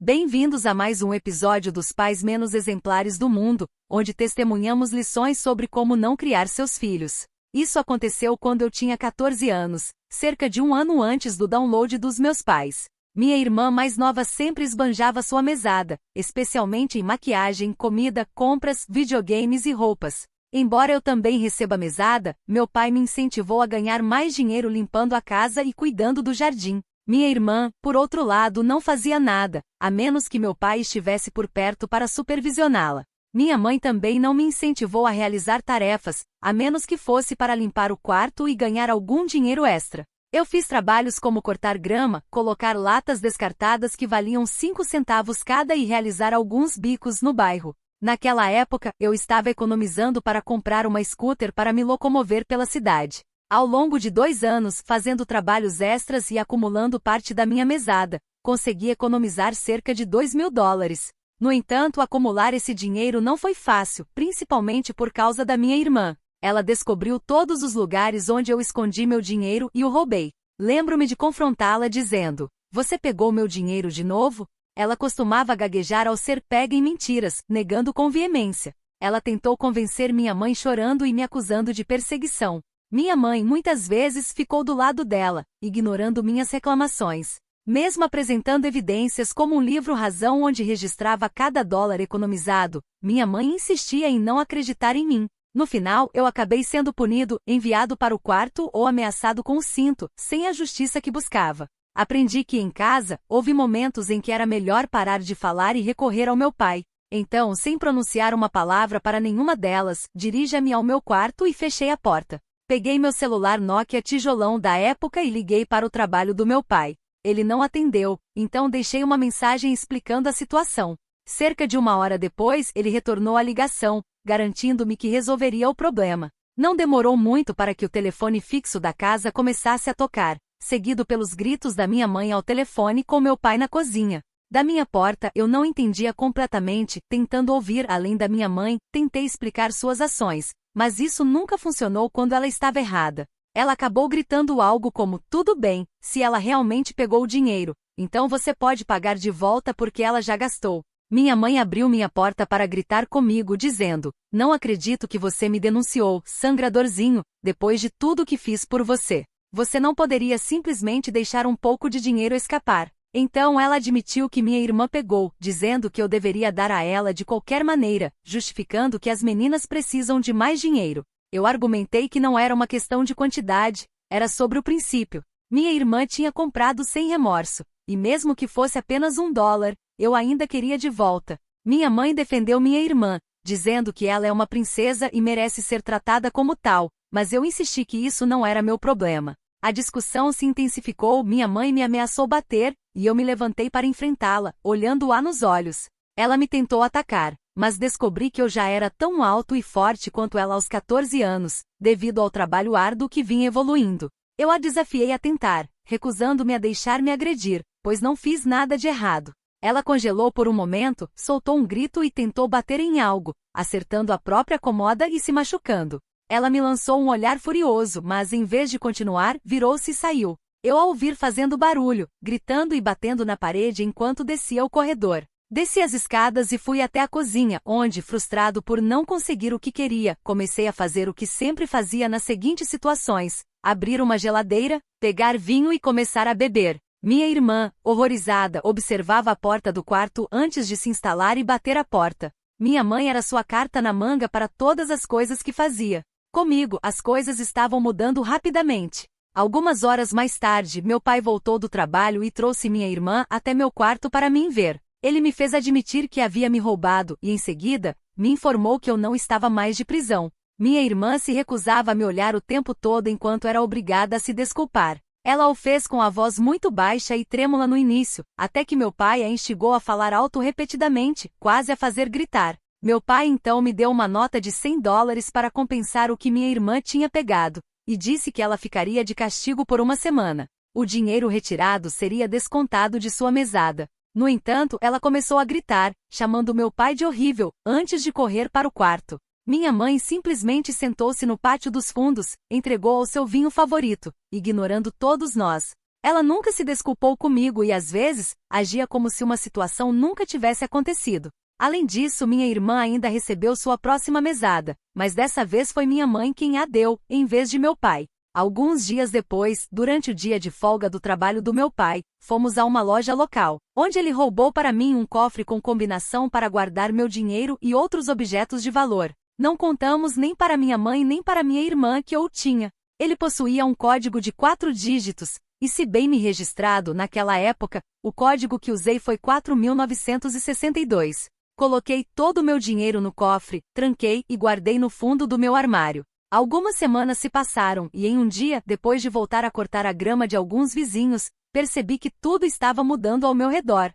Bem-vindos a mais um episódio dos Pais Menos Exemplares do Mundo, onde testemunhamos lições sobre como não criar seus filhos. Isso aconteceu quando eu tinha 14 anos, cerca de um ano antes do download dos meus pais. Minha irmã mais nova sempre esbanjava sua mesada, especialmente em maquiagem, comida, compras, videogames e roupas. Embora eu também receba mesada, meu pai me incentivou a ganhar mais dinheiro limpando a casa e cuidando do jardim. Minha irmã, por outro lado, não fazia nada, a menos que meu pai estivesse por perto para supervisioná-la. Minha mãe também não me incentivou a realizar tarefas, a menos que fosse para limpar o quarto e ganhar algum dinheiro extra. Eu fiz trabalhos como cortar grama, colocar latas descartadas que valiam 5 centavos cada e realizar alguns bicos no bairro. Naquela época, eu estava economizando para comprar uma scooter para me locomover pela cidade. Ao longo de 2 anos, fazendo trabalhos extras e acumulando parte da minha mesada, consegui economizar cerca de $2.000. No entanto, acumular esse dinheiro não foi fácil, principalmente por causa da minha irmã. Ela descobriu todos os lugares onde eu escondi meu dinheiro e o roubei. Lembro-me de confrontá-la dizendo: "Você pegou meu dinheiro de novo?" Ela costumava gaguejar ao ser pega em mentiras, negando com veemência. Ela tentou convencer minha mãe chorando e me acusando de perseguição. Minha mãe muitas vezes ficou do lado dela, ignorando minhas reclamações. Mesmo apresentando evidências como um livro razão onde registrava cada dólar economizado, minha mãe insistia em não acreditar em mim. No final, eu acabei sendo punido, enviado para o quarto ou ameaçado com o cinto, sem a justiça que buscava. Aprendi que em casa, houve momentos em que era melhor parar de falar e recorrer ao meu pai. Então, sem pronunciar uma palavra para nenhuma delas, dirija-me ao meu quarto e fechei a porta. Peguei meu celular Nokia tijolão da época e liguei para o trabalho do meu pai. Ele não atendeu, então deixei uma mensagem explicando a situação. Cerca de 1 hora depois, ele retornou a ligação, garantindo-me que resolveria o problema. Não demorou muito para que o telefone fixo da casa começasse a tocar, seguido pelos gritos da minha mãe ao telefone com meu pai na cozinha. Da minha porta, eu não entendia completamente, tentando ouvir além da minha mãe, tentei explicar suas ações. Mas isso nunca funcionou quando ela estava errada. Ela acabou gritando algo como: "Tudo bem, se ela realmente pegou o dinheiro, então você pode pagar de volta porque ela já gastou." Minha mãe abriu minha porta para gritar comigo dizendo: "Não acredito que você me denunciou, sangradorzinho, depois de tudo que fiz por você. Você não poderia simplesmente deixar um pouco de dinheiro escapar." Então ela admitiu que minha irmã pegou, dizendo que eu deveria dar a ela de qualquer maneira, justificando que as meninas precisam de mais dinheiro. Eu argumentei que não era uma questão de quantidade, era sobre o princípio. Minha irmã tinha comprado sem remorso, e mesmo que fosse apenas $1, eu ainda queria de volta. Minha mãe defendeu minha irmã, dizendo que ela é uma princesa e merece ser tratada como tal, mas eu insisti que isso não era meu problema. A discussão se intensificou, minha mãe me ameaçou bater, e eu me levantei para enfrentá-la, olhando-a nos olhos. Ela me tentou atacar, mas descobri que eu já era tão alto e forte quanto ela aos 14 anos, devido ao trabalho árduo que vinha evoluindo. Eu a desafiei a tentar, recusando-me a deixar-me agredir, pois não fiz nada de errado. Ela congelou por um momento, soltou um grito e tentou bater em algo, acertando a própria comoda e se machucando. Ela me lançou um olhar furioso, mas em vez de continuar, virou-se e saiu. Eu a ouvi fazendo barulho, gritando e batendo na parede enquanto descia o corredor. Desci as escadas e fui até a cozinha, onde, frustrado por não conseguir o que queria, comecei a fazer o que sempre fazia nas seguintes situações: abrir uma geladeira, pegar vinho e começar a beber. Minha irmã, horrorizada, observava a porta do quarto antes de se instalar e bater a porta. Minha mãe era sua carta na manga para todas as coisas que fazia. Comigo, as coisas estavam mudando rapidamente. Algumas horas mais tarde, meu pai voltou do trabalho e trouxe minha irmã até meu quarto para me ver. Ele me fez admitir que havia me roubado e, em seguida, me informou que eu não estava mais de prisão. Minha irmã se recusava a me olhar o tempo todo enquanto era obrigada a se desculpar. Ela o fez com a voz muito baixa e trêmula no início, até que meu pai a instigou a falar alto repetidamente, quase a fazer gritar. Meu pai então me deu uma nota de $100 para compensar o que minha irmã tinha pegado, e disse que ela ficaria de castigo por 1 semana. O dinheiro retirado seria descontado de sua mesada. No entanto, ela começou a gritar, chamando meu pai de horrível, antes de correr para o quarto. Minha mãe simplesmente sentou-se no pátio dos fundos, entregou ao seu vinho favorito, ignorando todos nós. Ela nunca se desculpou comigo e, às vezes, agia como se uma situação nunca tivesse acontecido. Além disso, minha irmã ainda recebeu sua próxima mesada, mas dessa vez foi minha mãe quem a deu, em vez de meu pai. Alguns dias depois, durante o dia de folga do trabalho do meu pai, fomos a uma loja local, onde ele roubou para mim um cofre com combinação para guardar meu dinheiro e outros objetos de valor. Não contamos nem para minha mãe nem para minha irmã que eu o tinha. Ele possuía um código de 4 dígitos, e se bem me registrado naquela época, o código que usei foi 4962. Coloquei todo o meu dinheiro no cofre, tranquei e guardei no fundo do meu armário. Algumas semanas se passaram e em um dia, depois de voltar a cortar a grama de alguns vizinhos, percebi que tudo estava mudando ao meu redor.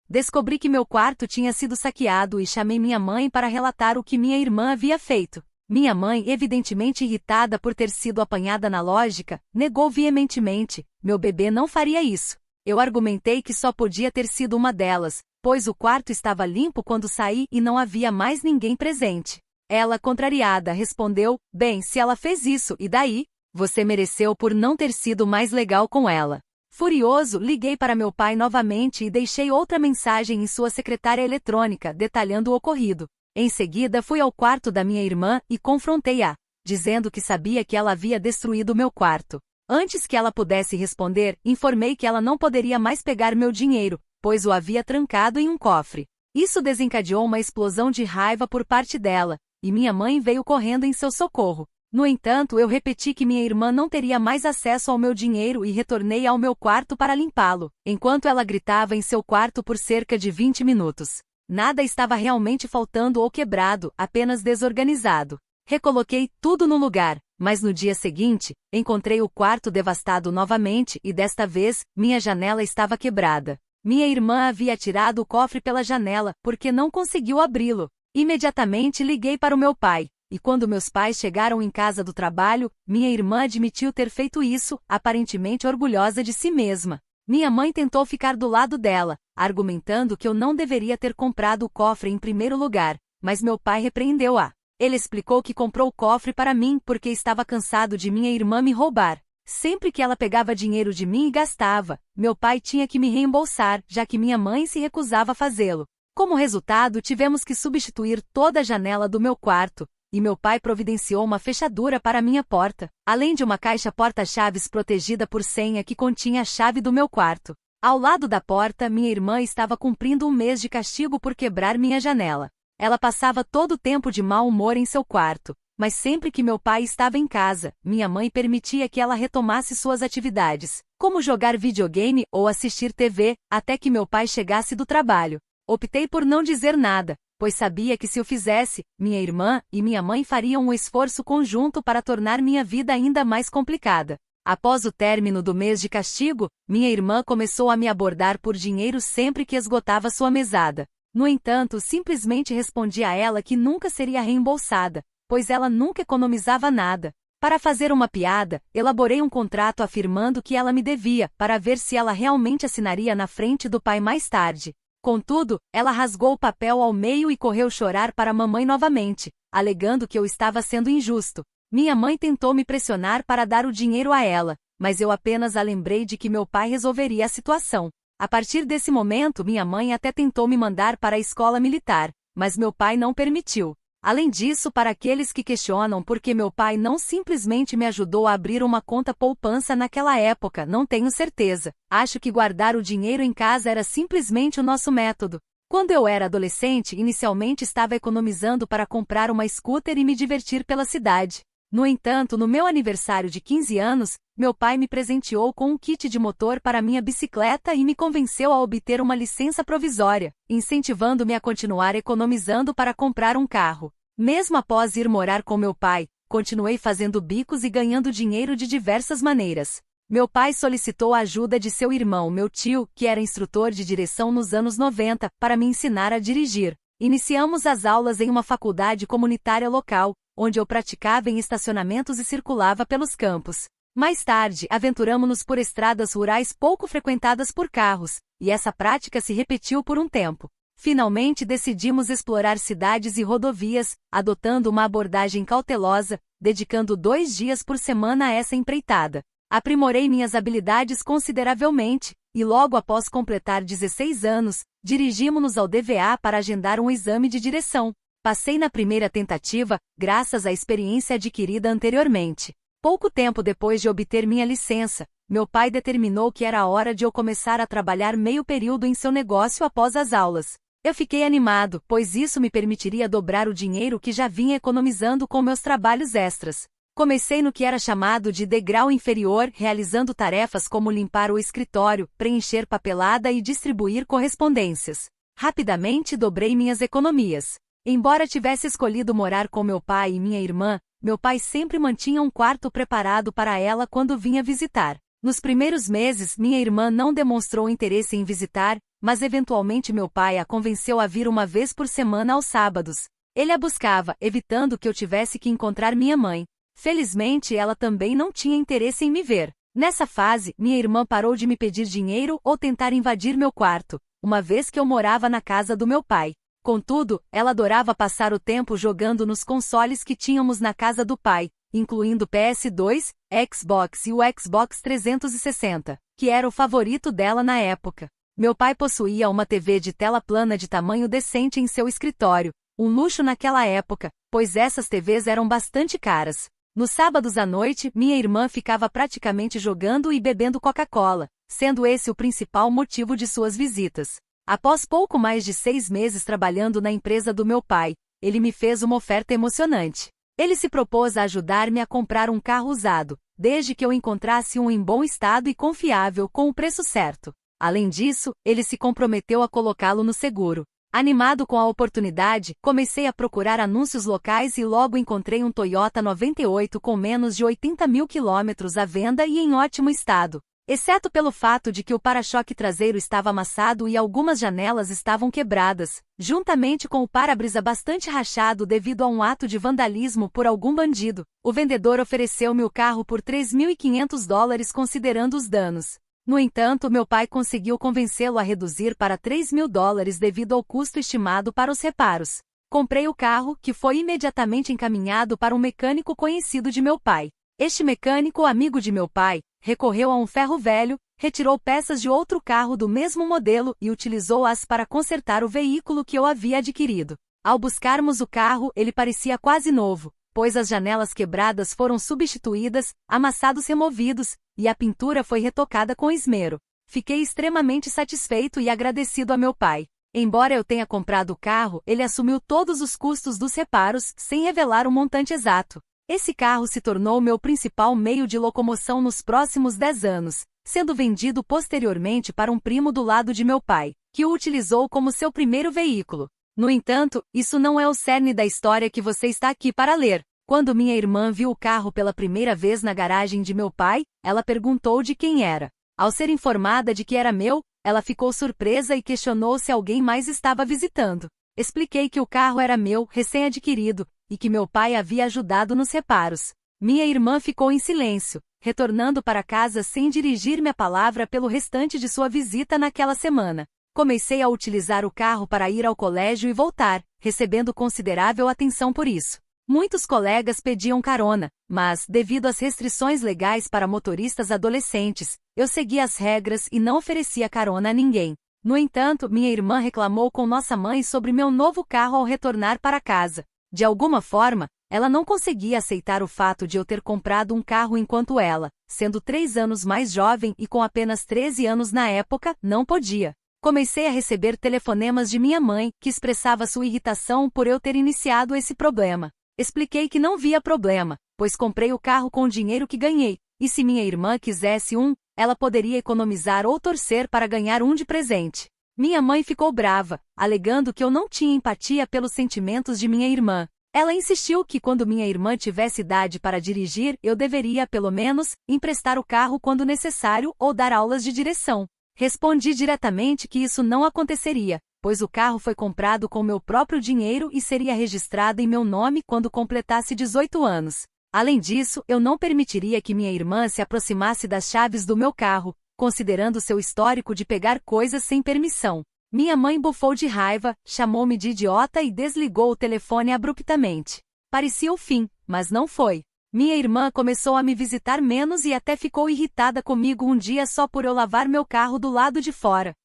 Descobri que meu quarto tinha sido saqueado e chamei minha mãe para relatar o que minha irmã havia feito. Minha mãe, evidentemente irritada por ter sido apanhada na lógica, negou veementemente: meu bebê não faria isso. Eu argumentei que só podia ter sido uma delas, pois o quarto estava limpo quando saí e não havia mais ninguém presente. Ela, contrariada, respondeu: bem, se ela fez isso, e daí? Você mereceu por não ter sido mais legal com ela. Furioso, liguei para meu pai novamente e deixei outra mensagem em sua secretária eletrônica, detalhando o ocorrido. Em seguida fui ao quarto da minha irmã e confrontei-a, dizendo que sabia que ela havia destruído meu quarto. Antes que ela pudesse responder, informei que ela não poderia mais pegar meu dinheiro, pois o havia trancado em um cofre. Isso desencadeou uma explosão de raiva por parte dela, e minha mãe veio correndo em seu socorro. No entanto, eu repeti que minha irmã não teria mais acesso ao meu dinheiro e retornei ao meu quarto para limpá-lo, enquanto ela gritava em seu quarto por cerca de 20 minutos. Nada estava realmente faltando ou quebrado, apenas desorganizado. Recoloquei tudo no lugar, mas no dia seguinte, encontrei o quarto devastado novamente e desta vez, minha janela estava quebrada. Minha irmã havia tirado o cofre pela janela, porque não conseguiu abri-lo. Imediatamente liguei para o meu pai, e quando meus pais chegaram em casa do trabalho, minha irmã admitiu ter feito isso, aparentemente orgulhosa de si mesma. Minha mãe tentou ficar do lado dela, argumentando que eu não deveria ter comprado o cofre em primeiro lugar, mas meu pai repreendeu-a. Ele explicou que comprou o cofre para mim porque estava cansado de minha irmã me roubar. Sempre que ela pegava dinheiro de mim e gastava, meu pai tinha que me reembolsar, já que minha mãe se recusava a fazê-lo. Como resultado, tivemos que substituir toda a janela do meu quarto, e meu pai providenciou uma fechadura para minha porta, além de uma caixa porta-chaves protegida por senha que continha a chave do meu quarto. Ao lado da porta, minha irmã estava cumprindo um mês de castigo por quebrar minha janela. Ela passava todo o tempo de mau humor em seu quarto, mas sempre que meu pai estava em casa, minha mãe permitia que ela retomasse suas atividades, como jogar videogame ou assistir TV, até que meu pai chegasse do trabalho. Optei por não dizer nada, pois sabia que se o fizesse, minha irmã e minha mãe fariam um esforço conjunto para tornar minha vida ainda mais complicada. Após o término do mês de castigo, minha irmã começou a me abordar por dinheiro sempre que esgotava sua mesada. No entanto, simplesmente respondi a ela que nunca seria reembolsada, pois ela nunca economizava nada. Para fazer uma piada, elaborei um contrato afirmando que ela me devia, para ver se ela realmente assinaria na frente do pai mais tarde. Contudo, ela rasgou o papel ao meio e correu chorar para a mamãe novamente, alegando que eu estava sendo injusto. Minha mãe tentou me pressionar para dar o dinheiro a ela, mas eu apenas a lembrei de que meu pai resolveria a situação. A partir desse momento, minha mãe até tentou me mandar para a escola militar, mas meu pai não permitiu. Além disso, para aqueles que questionam por que meu pai não simplesmente me ajudou a abrir uma conta poupança naquela época, não tenho certeza. Acho que guardar o dinheiro em casa era simplesmente o nosso método. Quando eu era adolescente, inicialmente estava economizando para comprar uma scooter e me divertir pela cidade. No entanto, no meu aniversário de 15 anos, meu pai me presenteou com um kit de motor para minha bicicleta e me convenceu a obter uma licença provisória, incentivando-me a continuar economizando para comprar um carro. Mesmo após ir morar com meu pai, continuei fazendo bicos e ganhando dinheiro de diversas maneiras. Meu pai solicitou a ajuda de seu irmão, meu tio, que era instrutor de direção nos anos 90, para me ensinar a dirigir. Iniciamos as aulas em uma faculdade comunitária local, onde eu praticava em estacionamentos e circulava pelos campos. Mais tarde, aventuramo-nos por estradas rurais pouco frequentadas por carros, e essa prática se repetiu por um tempo. Finalmente decidimos explorar cidades e rodovias, adotando uma abordagem cautelosa, dedicando 2 dias por semana a essa empreitada. Aprimorei minhas habilidades consideravelmente, e logo após completar 16 anos, dirigimos-nos ao DVA para agendar um exame de direção. Passei na primeira tentativa, graças à experiência adquirida anteriormente. Pouco tempo depois de obter minha licença, meu pai determinou que era hora de eu começar a trabalhar meio período em seu negócio após as aulas. Eu fiquei animado, pois isso me permitiria dobrar o dinheiro que já vinha economizando com meus trabalhos extras. Comecei no que era chamado de degrau inferior, realizando tarefas como limpar o escritório, preencher papelada e distribuir correspondências. Rapidamente dobrei minhas economias. Embora tivesse escolhido morar com meu pai e minha irmã, meu pai sempre mantinha um quarto preparado para ela quando vinha visitar. Nos primeiros meses, minha irmã não demonstrou interesse em visitar, mas eventualmente meu pai a convenceu a vir uma vez por semana aos sábados. Ele a buscava, evitando que eu tivesse que encontrar minha mãe. Felizmente, ela também não tinha interesse em me ver. Nessa fase, minha irmã parou de me pedir dinheiro ou tentar invadir meu quarto, uma vez que eu morava na casa do meu pai. Contudo, ela adorava passar o tempo jogando nos consoles que tínhamos na casa do pai, incluindo PS2, Xbox e o Xbox 360, que era o favorito dela na época. Meu pai possuía uma TV de tela plana de tamanho decente em seu escritório, um luxo naquela época, pois essas TVs eram bastante caras. Nos sábados à noite, minha irmã ficava praticamente jogando e bebendo Coca-Cola, sendo esse o principal motivo de suas visitas. Após pouco mais de 6 meses trabalhando na empresa do meu pai, ele me fez uma oferta emocionante. Ele se propôs a ajudar-me a comprar um carro usado, desde que eu encontrasse um em bom estado e confiável com o preço certo. Além disso, ele se comprometeu a colocá-lo no seguro. Animado com a oportunidade, comecei a procurar anúncios locais e logo encontrei um Toyota 98 com menos de 80 mil quilômetros à venda e em ótimo estado, exceto pelo fato de que o para-choque traseiro estava amassado e algumas janelas estavam quebradas, juntamente com o para-brisa bastante rachado devido a um ato de vandalismo por algum bandido. O vendedor ofereceu-me o carro por $3.500 considerando os danos. No entanto, meu pai conseguiu convencê-lo a reduzir para $3.000 devido ao custo estimado para os reparos. Comprei o carro, que foi imediatamente encaminhado para um mecânico conhecido de meu pai. Este mecânico, amigo de meu pai, recorreu a um ferro velho, retirou peças de outro carro do mesmo modelo e utilizou-as para consertar o veículo que eu havia adquirido. Ao buscarmos o carro, ele parecia quase novo, pois as janelas quebradas foram substituídas, amassados removidos, e a pintura foi retocada com esmero. Fiquei extremamente satisfeito e agradecido a meu pai. Embora eu tenha comprado o carro, ele assumiu todos os custos dos reparos, sem revelar o montante exato. Esse carro se tornou meu principal meio de locomoção nos próximos 10 anos, sendo vendido posteriormente para um primo do lado de meu pai, que o utilizou como seu primeiro veículo. No entanto, isso não é o cerne da história que você está aqui para ler. Quando minha irmã viu o carro pela primeira vez na garagem de meu pai, ela perguntou de quem era. Ao ser informada de que era meu, ela ficou surpresa e questionou se alguém mais estava visitando. Expliquei que o carro era meu, recém-adquirido, e que meu pai havia ajudado nos reparos. Minha irmã ficou em silêncio, retornando para casa sem dirigir-me a palavra pelo restante de sua visita naquela semana. Comecei a utilizar o carro para ir ao colégio e voltar, recebendo considerável atenção por isso. Muitos colegas pediam carona, mas, devido às restrições legais para motoristas adolescentes, eu segui as regras e não oferecia carona a ninguém. No entanto, minha irmã reclamou com nossa mãe sobre meu novo carro ao retornar para casa. De alguma forma, ela não conseguia aceitar o fato de eu ter comprado um carro enquanto ela, sendo 3 anos mais jovem e com apenas 13 anos na época, não podia. Comecei a receber telefonemas de minha mãe, que expressava sua irritação por eu ter iniciado esse problema. Expliquei que não via problema, pois comprei o carro com o dinheiro que ganhei, e se minha irmã quisesse um, ela poderia economizar ou torcer para ganhar um de presente. Minha mãe ficou brava, alegando que eu não tinha empatia pelos sentimentos de minha irmã. Ela insistiu que quando minha irmã tivesse idade para dirigir, eu deveria, pelo menos, emprestar o carro quando necessário ou dar aulas de direção. Respondi diretamente que isso não aconteceria, pois o carro foi comprado com meu próprio dinheiro e seria registrado em meu nome quando completasse 18 anos. Além disso, eu não permitiria que minha irmã se aproximasse das chaves do meu carro, considerando seu histórico de pegar coisas sem permissão. Minha mãe bufou de raiva, chamou-me de idiota e desligou o telefone abruptamente. Parecia o fim, mas não foi. Minha irmã começou a me visitar menos e até ficou irritada comigo um dia só por eu lavar meu carro do lado de fora.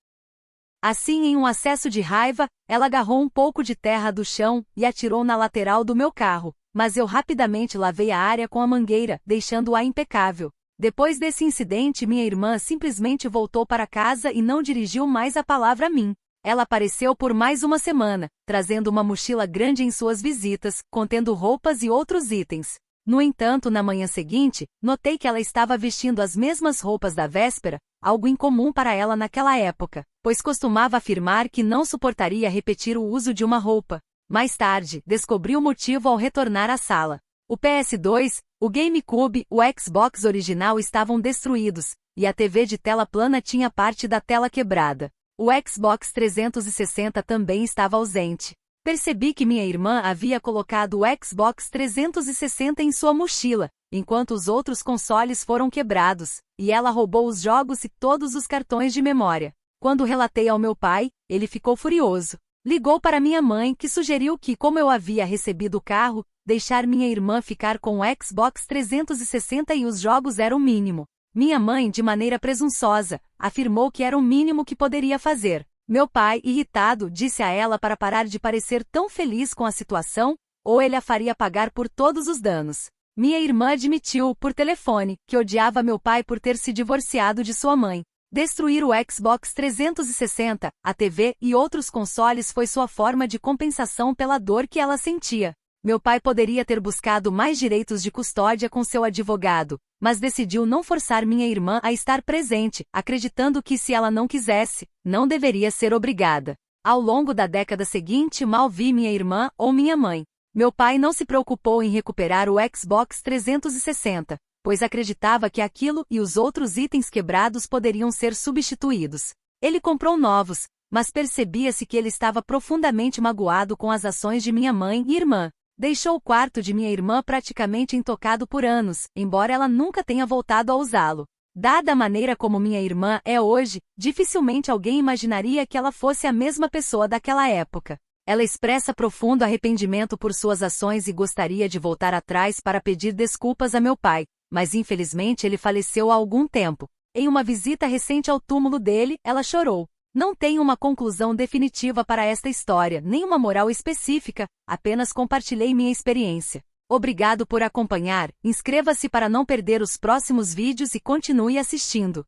Assim, em um acesso de raiva, ela agarrou um pouco de terra do chão e atirou na lateral do meu carro, mas eu rapidamente lavei a área com a mangueira, deixando-a impecável. Depois desse incidente, minha irmã simplesmente voltou para casa e não dirigiu mais a palavra a mim. Ela apareceu por mais uma semana, trazendo uma mochila grande em suas visitas, contendo roupas e outros itens. No entanto, na manhã seguinte, notei que ela estava vestindo as mesmas roupas da véspera, algo incomum para ela naquela época, pois costumava afirmar que não suportaria repetir o uso de uma roupa. Mais tarde, descobri o motivo ao retornar à sala. O PS2, o GameCube, o Xbox original estavam destruídos, e a TV de tela plana tinha parte da tela quebrada. O Xbox 360 também estava ausente. Percebi que minha irmã havia colocado o Xbox 360 em sua mochila, enquanto os outros consoles foram quebrados, e ela roubou os jogos e todos os cartões de memória. Quando relatei ao meu pai, ele ficou furioso. Ligou para minha mãe, que sugeriu que, como eu havia recebido o carro, deixar minha irmã ficar com o Xbox 360 e os jogos era o mínimo. Minha mãe, de maneira presunçosa, afirmou que era o mínimo que poderia fazer. Meu pai, irritado, disse a ela para parar de parecer tão feliz com a situação, ou ele a faria pagar por todos os danos. Minha irmã admitiu, por telefone, que odiava meu pai por ter se divorciado de sua mãe. Destruir o Xbox 360, a TV e outros consoles foi sua forma de compensação pela dor que ela sentia. Meu pai poderia ter buscado mais direitos de custódia com seu advogado, mas decidiu não forçar minha irmã a estar presente, acreditando que se ela não quisesse, não deveria ser obrigada. Ao longo da década seguinte, mal vi minha irmã ou minha mãe. Meu pai não se preocupou em recuperar o Xbox 360, pois acreditava que aquilo e os outros itens quebrados poderiam ser substituídos. Ele comprou novos, mas percebia-se que ele estava profundamente magoado com as ações de minha mãe e irmã. Deixou o quarto de minha irmã praticamente intocado por anos, embora ela nunca tenha voltado a usá-lo. Dada a maneira como minha irmã é hoje, dificilmente alguém imaginaria que ela fosse a mesma pessoa daquela época. Ela expressa profundo arrependimento por suas ações e gostaria de voltar atrás para pedir desculpas a meu pai, mas infelizmente ele faleceu há algum tempo. Em uma visita recente ao túmulo dele, ela chorou. Não tenho uma conclusão definitiva para esta história, nem uma moral específica, apenas compartilhei minha experiência. Obrigado por acompanhar, inscreva-se para não perder os próximos vídeos e continue assistindo.